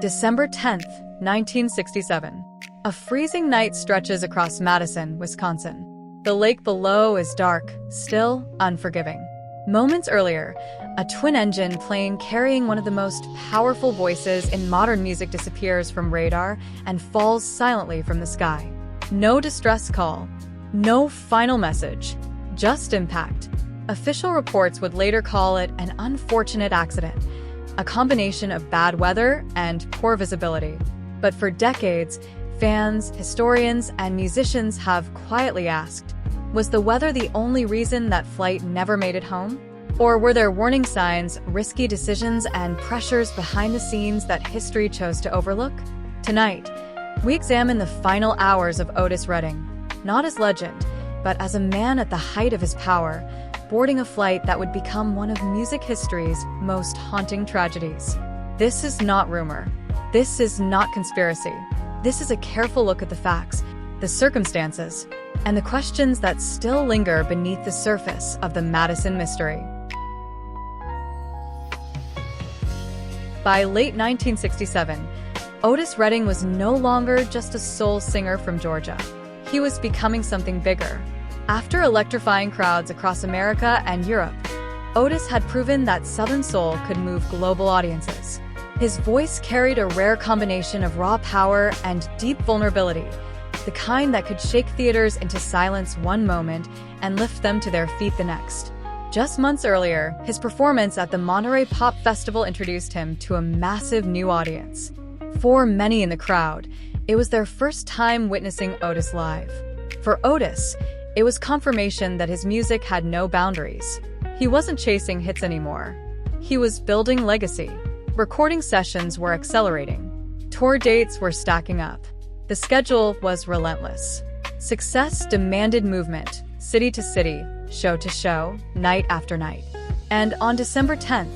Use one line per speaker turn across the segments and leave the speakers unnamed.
December 10th, 1967. A freezing night stretches across Madison, Wisconsin. The lake below is dark, still, unforgiving. Moments earlier, a twin-engine plane carrying one of the most powerful voices in modern music disappears from radar and falls silently from the sky. No distress call, no final message, just impact. Official reports would later call it an unfortunate accident, a combination of bad weather and poor visibility. But for decades, fans, historians, and musicians have quietly asked, was the weather the only reason that flight never made it home? Or were there warning signs, risky decisions, and pressures behind the scenes that history chose to overlook? Tonight, we examine the final hours of Otis Redding, not as legend, but as a man at the height of his power, boarding a flight that would become one of music history's most haunting tragedies. This is not rumor. This is not conspiracy. This is a careful look at the facts, the circumstances, and the questions that still linger beneath the surface of the Madison Mystery. By late 1967, Otis Redding was no longer just a soul singer from Georgia. He was becoming something bigger. After electrifying crowds across America and Europe, Otis had proven that Southern soul could move global audiences. His voice carried a rare combination of raw power and deep vulnerability, the kind that could shake theaters into silence one moment and lift them to their feet the next. Just months earlier, his performance at the Monterey Pop Festival introduced him to a massive new audience. For many in the crowd, it was their first time witnessing Otis live. For Otis, it was confirmation that his music had no boundaries. He wasn't chasing hits anymore. He was building legacy. Recording sessions were accelerating. Tour dates were stacking up. The schedule was relentless. Success demanded movement, city to city, show to show, night after night. And on December 10th,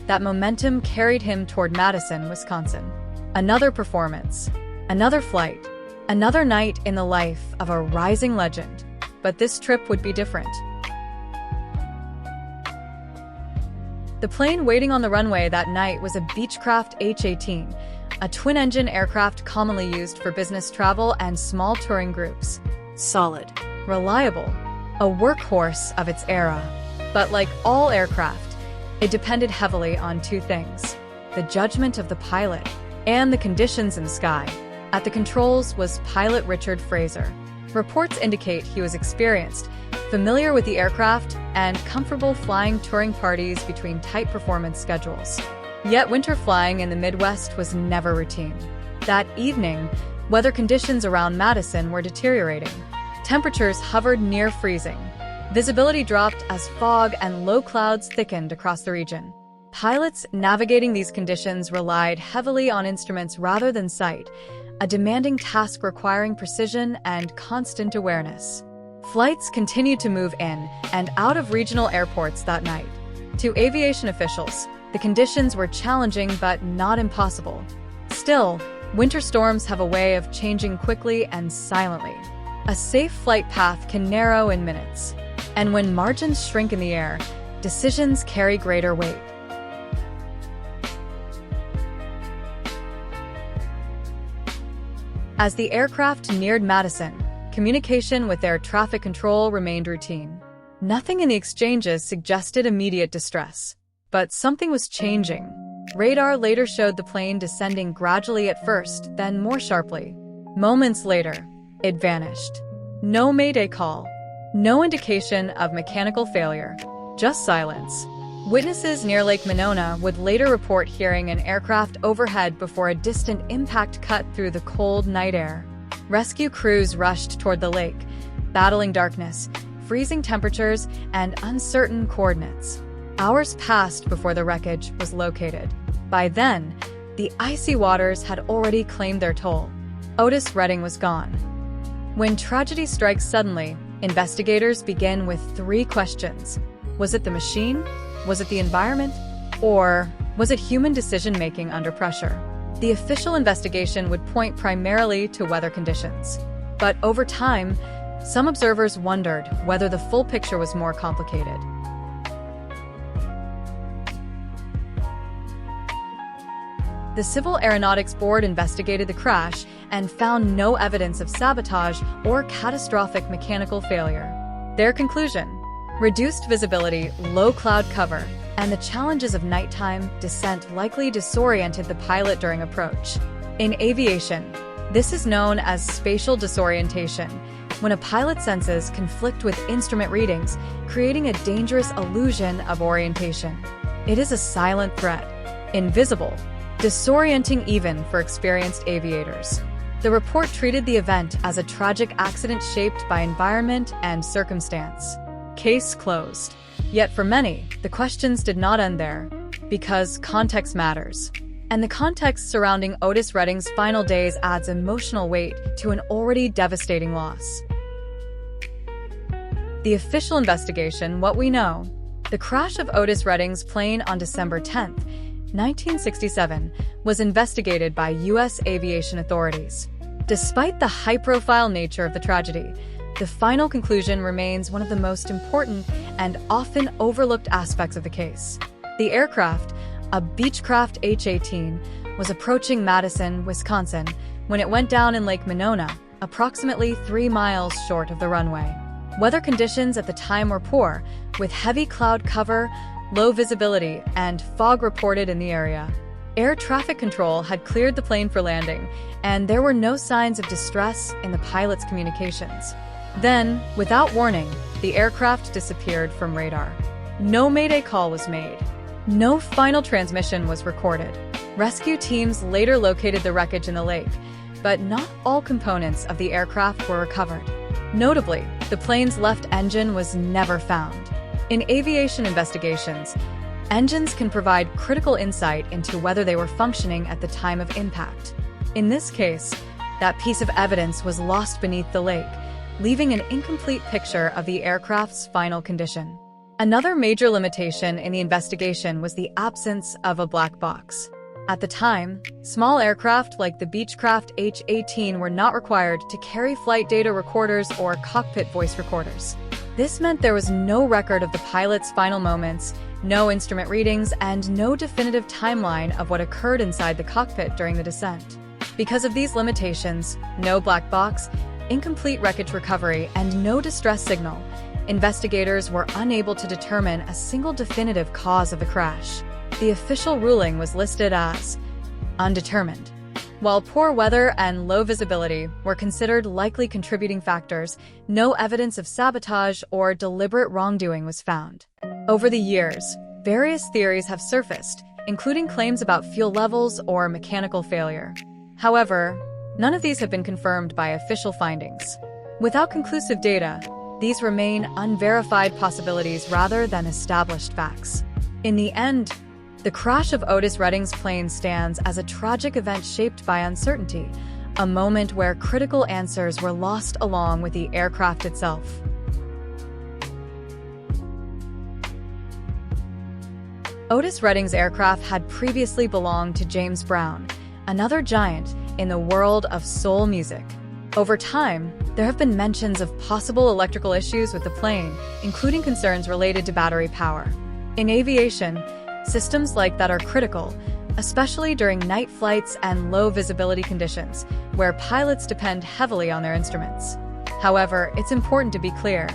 that momentum carried him toward Madison, Wisconsin. Another performance, another flight, another night in the life of a rising legend. But this trip would be different. The plane waiting on the runway that night was a Beechcraft H-18, a twin-engine aircraft commonly used for business travel and small touring groups. Solid, reliable, a workhorse of its era. But like all aircraft, it depended heavily on two things: the judgment of the pilot and the conditions in the sky. At the controls was pilot Richard Fraser. Reports indicate he was experienced, familiar with the aircraft, and comfortable flying touring parties between tight performance schedules. Yet winter flying in the Midwest was never routine. That evening, weather conditions around Madison were deteriorating. Temperatures hovered near freezing. Visibility dropped as fog and low clouds thickened across the region. Pilots navigating these conditions relied heavily on instruments rather than sight, a demanding task requiring precision and constant awareness. Flights continued to move in and out of regional airports that night. To aviation officials, the conditions were challenging but not impossible. Still, winter storms have a way of changing quickly and silently. A safe flight path can narrow in minutes, and when margins shrink in the air, decisions carry greater weight. As the aircraft neared Madison, communication with air traffic control remained routine. Nothing in the exchanges suggested immediate distress. But something was changing. Radar later showed the plane descending gradually at first, then more sharply. Moments later, it vanished. No mayday call. No indication of mechanical failure. Just silence. Witnesses near Lake Monona would later report hearing an aircraft overhead before a distant impact cut through the cold night air. Rescue crews rushed toward the lake, battling darkness, freezing temperatures, and uncertain coordinates. Hours passed before the wreckage was located. By then, the icy waters had already claimed their toll. Otis Redding was gone. When tragedy strikes suddenly, investigators begin with three questions. Was it the machine? Was it the environment? Or was it human decision-making under pressure? The official investigation would point primarily to weather conditions. But over time, some observers wondered whether the full picture was more complicated. The The Civil Aeronautics Board investigated the crash and found no evidence of sabotage or catastrophic mechanical failure. Their conclusion: reduced visibility, low cloud cover, and the challenges of nighttime descent likely disoriented the pilot during approach. In aviation, this is known as spatial disorientation, when a pilot's senses conflict with instrument readings, creating a dangerous illusion of orientation. It is a silent threat, invisible, disorienting even for experienced aviators. The report treated the event as a tragic accident shaped by environment and circumstance. Case closed. Yet for many, the questions did not end there, because context matters. And the context surrounding Otis Redding's final days adds emotional weight to an already devastating loss. The official investigation, what we know. The crash of Otis Redding's plane on December 10, 1967, was investigated by U.S. aviation authorities. Despite the high-profile nature of the tragedy, the final conclusion remains one of the most important and often overlooked aspects of the case. The aircraft, a Beechcraft H-18, was approaching Madison, Wisconsin, when it went down in Lake Monona, approximately 3 miles short of the runway. Weather conditions at the time were poor, with heavy cloud cover, low visibility, and fog reported in the area. Air traffic control had cleared the plane for landing, and there were no signs of distress in the pilot's communications. Then, without warning, the aircraft disappeared from radar. No mayday call was made. No final transmission was recorded. Rescue teams later located the wreckage in the lake, but not all components of the aircraft were recovered. Notably, the plane's left engine was never found. In aviation investigations, engines can provide critical insight into whether they were functioning at the time of impact. In this case, that piece of evidence was lost beneath the lake, leaving an incomplete picture of the aircraft's final condition. Another major limitation in the investigation was the absence of a black box. At the time, small aircraft like the Beechcraft H-18 were not required to carry flight data recorders or cockpit voice recorders. This meant there was no record of the pilot's final moments, no instrument readings, and no definitive timeline of what occurred inside the cockpit during the descent. Because of these limitations, no black box, incomplete wreckage recovery, and no distress signal, investigators were unable to determine a single definitive cause of the crash. The official ruling was listed as undetermined. While poor weather and low visibility were considered likely contributing factors, no evidence of sabotage or deliberate wrongdoing was found. Over the years, various theories have surfaced, including claims about fuel levels or mechanical failure. However, none of these have been confirmed by official findings. Without conclusive data, these remain unverified possibilities rather than established facts. In the end, the crash of Otis Redding's plane stands as a tragic event shaped by uncertainty, a moment where critical answers were lost along with the aircraft itself. Otis Redding's aircraft had previously belonged to James Brown, another giant in the world of soul music. Over time, there have been mentions of possible electrical issues with the plane, including concerns related to battery power. In aviation, systems like that are critical, especially during night flights and low visibility conditions, where pilots depend heavily on their instruments. However, it's important to be clear.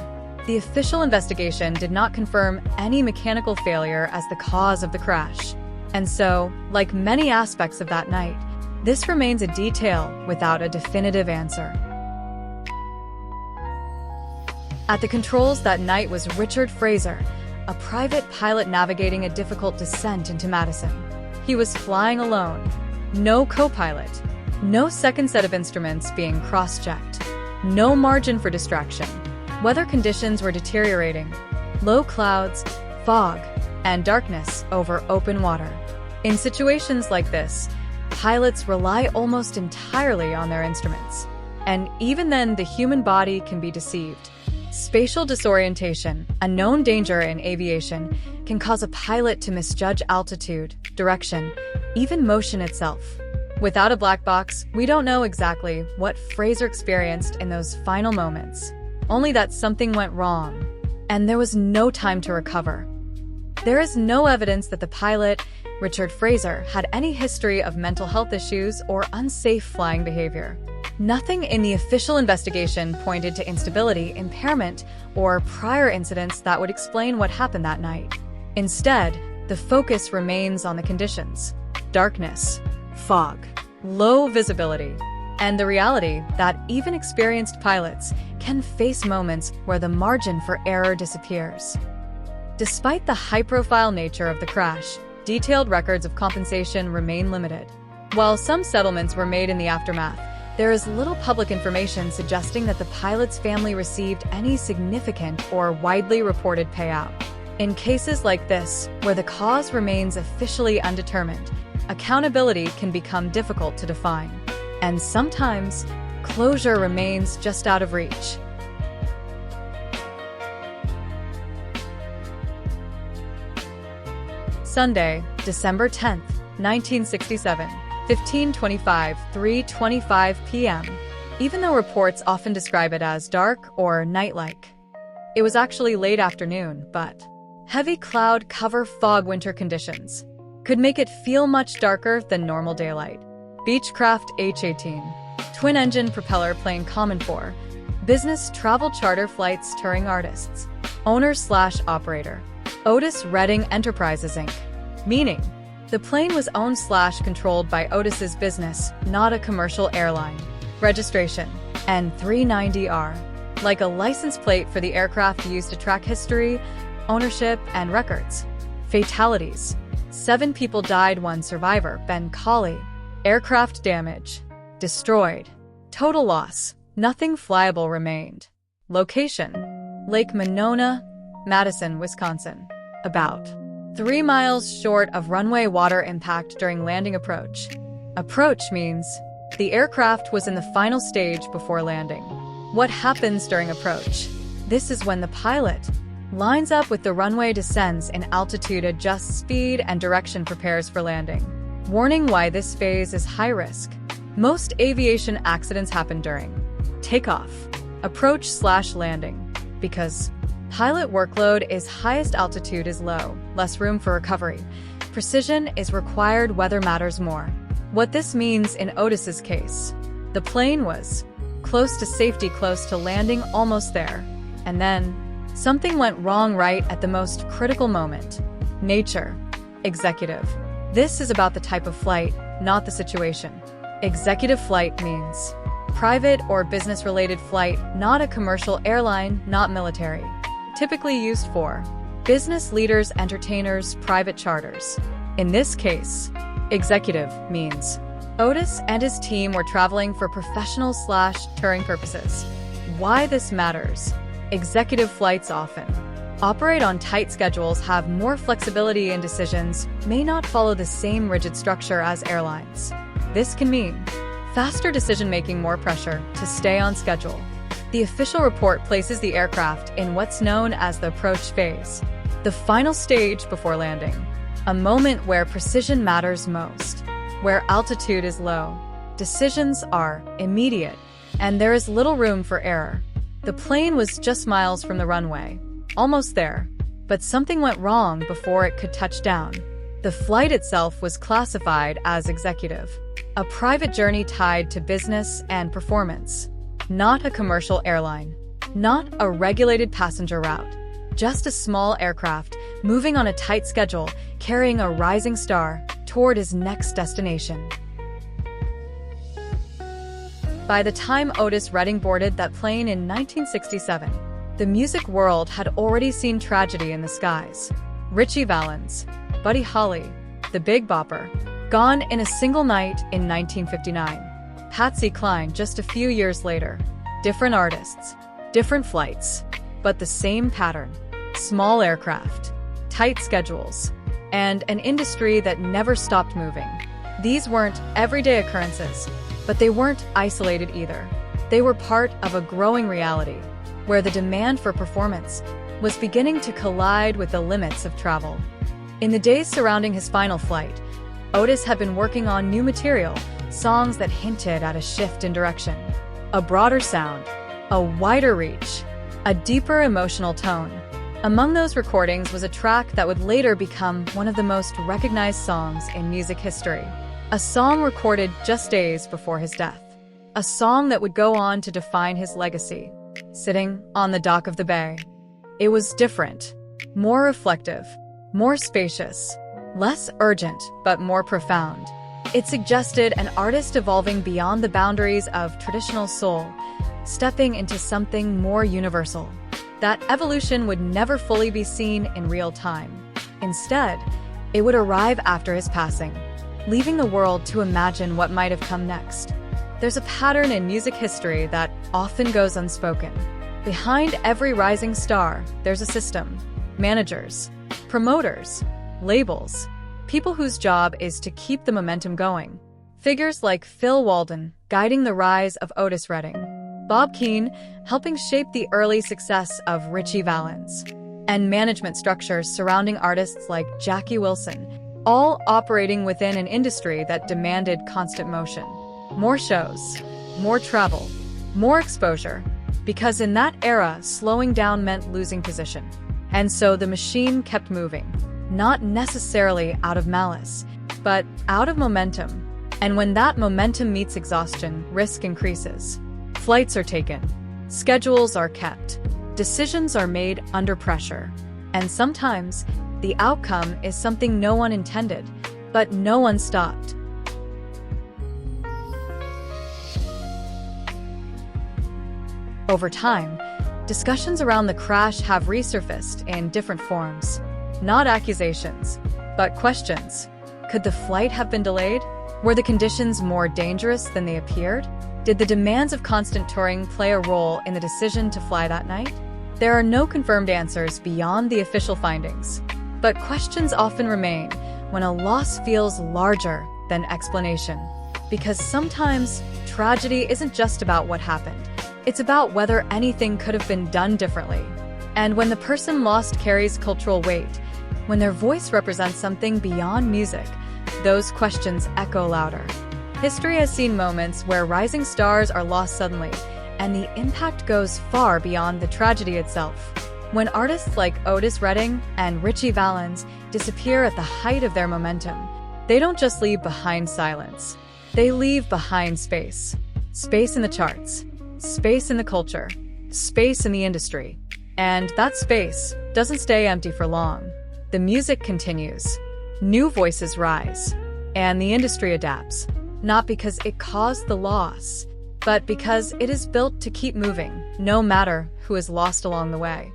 The official investigation did not confirm any mechanical failure as the cause of the crash. And so, like many aspects of that night, this remains a detail without a definitive answer. At the controls that night was Richard Fraser, a private pilot navigating a difficult descent into Madison. He was flying alone. No co-pilot. No second set of instruments being cross-checked. No margin for distraction. Weather conditions were deteriorating. Low clouds, fog, and darkness over open water. In situations like this, pilots rely almost entirely on their instruments. And even then, the human body can be deceived. Spatial disorientation, a known danger in aviation, can cause a pilot to misjudge altitude, direction, even motion itself. Without a black box, we don't know exactly what Fraser experienced in those final moments. Only that something went wrong, and there was no time to recover. There is no evidence that the pilot Richard Fraser, had any history of mental health issues or unsafe flying behavior. Nothing in the official investigation pointed to instability, impairment, or prior incidents that would explain what happened that night. Instead, the focus remains on the conditions: darkness, fog, low visibility, and the reality that even experienced pilots can face moments where the margin for error disappears. Despite the high-profile nature of the crash, detailed records of compensation remain limited. While some settlements were made in the aftermath, there is little public information suggesting that the pilot's family received any significant or widely reported payout. In cases like this, where the cause remains officially undetermined, accountability can become difficult to define, and sometimes closure remains just out of reach. Sunday, December 10th, 1967, 15:25, 3:25 p.m. Even though reports often describe it as dark or night-like, it was actually late afternoon, but heavy cloud cover fog winter conditions could make it feel much darker than normal daylight. Beechcraft H-18, twin-engine propeller plane common for business travel charter flights touring artists. Owner/operator, Otis Redding Enterprises Inc. Meaning, the plane was owned/controlled by Otis's business, not a commercial airline. Registration, N390R, like a license plate for the aircraft used to track history, ownership, and records. Fatalities: 7 people died, 1 survivor, Ben Colley. Aircraft damage: destroyed. Total loss: nothing flyable remained. Location: Lake Monona, Madison, Wisconsin. About 3 miles short of runway water impact during landing approach. Approach means the aircraft was in the final stage before landing. What happens during approach? This is when the pilot lines up with the runway, descends in altitude, adjusts speed and direction, prepares for landing. Warning: why this phase is high risk. Most aviation accidents happen during takeoff, approach/landing, because pilot workload is highest, altitude is low, less room for recovery. Precision is required, weather matters more. What this means in Otis's case: the plane was close to safety, close to landing, almost there. And then, something went wrong right at the most critical moment. Nature. Executive. This is about the type of flight, not the situation. Executive flight means private or business-related flight, not a commercial airline, not military. Typically used for business leaders, entertainers, private charters. In this case, executive means Otis and his team were traveling for professional/touring purposes. Why this matters: executive flights often operate on tight schedules, have more flexibility in decisions, may not follow the same rigid structure as airlines. This can mean faster decision-making, more pressure to stay on schedule. The official report places the aircraft in what's known as the approach phase, the final stage before landing, a moment where precision matters most, where altitude is low, decisions are immediate, and there is little room for error. The plane was just miles from the runway, almost there, but something went wrong before it could touch down. The flight itself was classified as executive, a private journey tied to business and performance. Not a commercial airline, not a regulated passenger route, just a small aircraft moving on a tight schedule, carrying a rising star toward his next destination. By the time Otis Redding boarded that plane in 1967, the music world had already seen tragedy in the skies. Ritchie Valens, Buddy Holly, the Big Bopper, gone in a single night in 1959. Patsy Cline just a few years later. Different artists, different flights, but the same pattern: small aircraft, tight schedules, and an industry that never stopped moving. These weren't everyday occurrences, but they weren't isolated either. They were part of a growing reality, where the demand for performance was beginning to collide with the limits of travel. In the days surrounding his final flight, Otis had been working on new material, songs that hinted at a shift in direction, a broader sound, a wider reach, a deeper emotional tone. Among those recordings was a track that would later become one of the most recognized songs in music history. A song recorded just days before his death. A song that would go on to define his legacy. Sitting on the dock of the bay. It was different, more reflective, more spacious, less urgent, but more profound. It suggested an artist evolving beyond the boundaries of traditional soul, stepping into something more universal. That evolution would never fully be seen in real time. Instead, it would arrive after his passing, leaving the world to imagine what might have come next. There's a pattern in music history that often goes unspoken. Behind every rising star, there's a system. Managers, promoters, labels, people whose job is to keep the momentum going. Figures like Phil Walden guiding the rise of Otis Redding, Bob Keane helping shape the early success of Ritchie Valens, and management structures surrounding artists like Jackie Wilson, all operating within an industry that demanded constant motion. More shows, more travel, more exposure, because in that era, slowing down meant losing position. And so the machine kept moving, not necessarily out of malice, but out of momentum. And when that momentum meets exhaustion, risk increases. Flights are taken, schedules are kept, decisions are made under pressure. And sometimes, the outcome is something no one intended, but no one stopped. Over time, discussions around the crash have resurfaced in different forms. Not accusations, but questions. Could the flight have been delayed? Were the conditions more dangerous than they appeared? Did the demands of constant touring play a role in the decision to fly that night? There are no confirmed answers beyond the official findings. But questions often remain when a loss feels larger than explanation. Because sometimes, tragedy isn't just about what happened. It's about whether anything could have been done differently. And when the person lost carries cultural weight, when their voice represents something beyond music, those questions echo louder. History has seen moments where rising stars are lost suddenly, and the impact goes far beyond the tragedy itself. When artists like Otis Redding and Ritchie Valens disappear at the height of their momentum, they don't just leave behind silence. They leave behind space. Space in the charts. Space in the culture, space in the industry. And that space doesn't stay empty for long. The music continues, new voices rise, and the industry adapts, not because it caused the loss, but because it is built to keep moving, no matter who is lost along the way.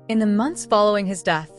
In the months following his death,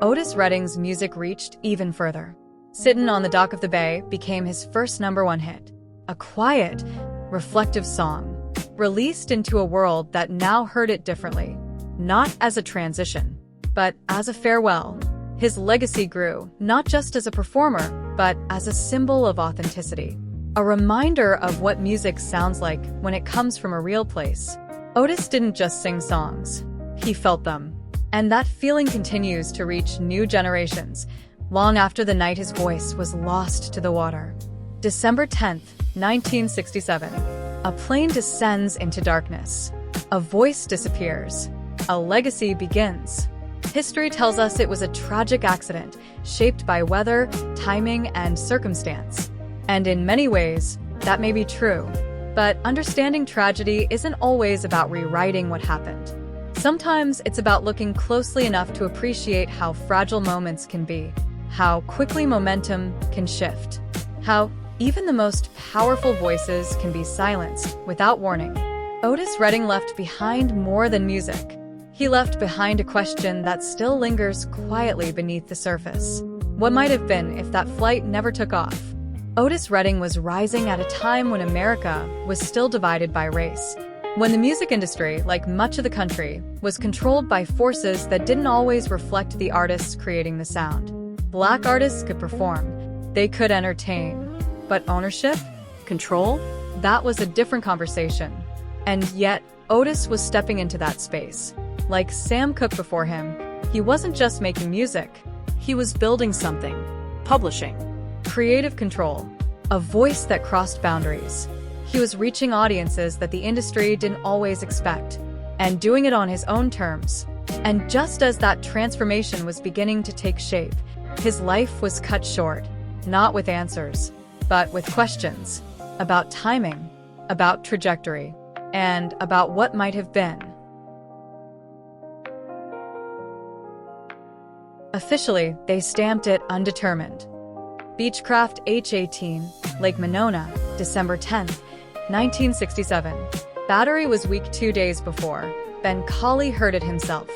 Otis Redding's music reached even further. Sittin' on the Dock of the Bay became his first #1 hit, a quiet, reflective song, released into a world that now heard it differently, not as a transition, but as a farewell. His legacy grew, not just as a performer, but as a symbol of authenticity, a reminder of what music sounds like when it comes from a real place. Otis didn't just sing songs, he felt them. And that feeling continues to reach new generations, long after the night his voice was lost to the water. December 10th, 1967. A plane descends into darkness. A voice disappears. A legacy begins. History tells us it was a tragic accident, shaped by weather, timing, and circumstance. And in many ways, that may be true. But understanding tragedy isn't always about rewriting what happened. Sometimes it's about looking closely enough to appreciate how fragile moments can be, how quickly momentum can shift, how even the most powerful voices can be silenced without warning. Otis Redding left behind more than music. He left behind a question that still lingers quietly beneath the surface. What might have been if that flight never took off? Otis Redding was rising at a time when America was still divided by race, when the music industry, like much of the country, was controlled by forces that didn't always reflect the artists creating the sound. Black artists could perform, they could entertain, but ownership, control, that was a different conversation. And yet, Otis was stepping into that space. Like Sam Cooke before him, he wasn't just making music, he was building something, publishing, creative control, a voice that crossed boundaries. He was reaching audiences that the industry didn't always expect, and doing it on his own terms. And just as that transformation was beginning to take shape, his life was cut short, not with answers, but with questions about timing, about trajectory, and about what might have been. Officially, they stamped it undetermined. Beechcraft H18, Lake Monona, December 10, 1967. Battery was weak 2 days before. Ben Colley heard it himself.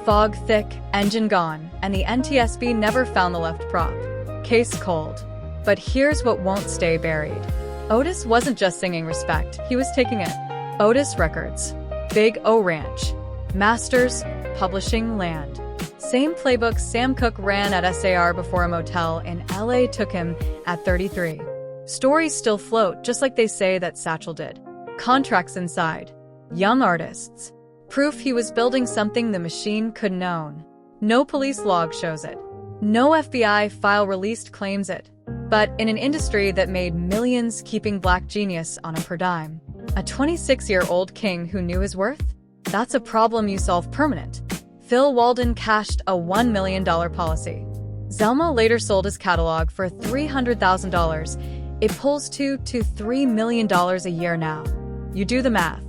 Fog thick, engine gone, and the NTSB never found the left prop. Case cold. But here's what won't stay buried. Otis wasn't just singing respect, he was taking it. Otis Records. Big O Ranch. Masters, publishing land. Same playbook Sam Cooke ran at SAR before a motel in LA took him at 33. Stories still float, just like they say that Satchel did. Contracts inside. Young artists. Proof he was building something the machine couldn't own. No police log shows it. No FBI file released claims it. But in an industry that made millions keeping black genius on a per dime, a 26-year-old king who knew his worth? That's a problem you solve permanent. Phil Walden cashed a $1 million policy. Zelma later sold his catalog for $300,000. It pulls $2 to $3 million a year now. You do the math.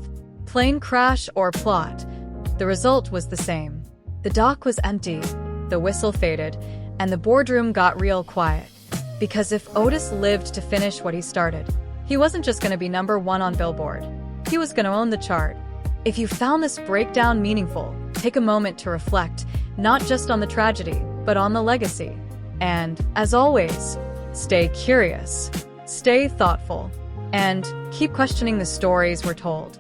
Plane crash or plot. The result was the same. The dock was empty, the whistle faded, and the boardroom got real quiet. Because if Otis lived to finish what he started, he wasn't just going to be #1 on Billboard. He was going to own the chart. If you found this breakdown meaningful, take a moment to reflect, not just on the tragedy, but on the legacy. And, as always, stay curious, stay thoughtful, and keep questioning the stories we're told.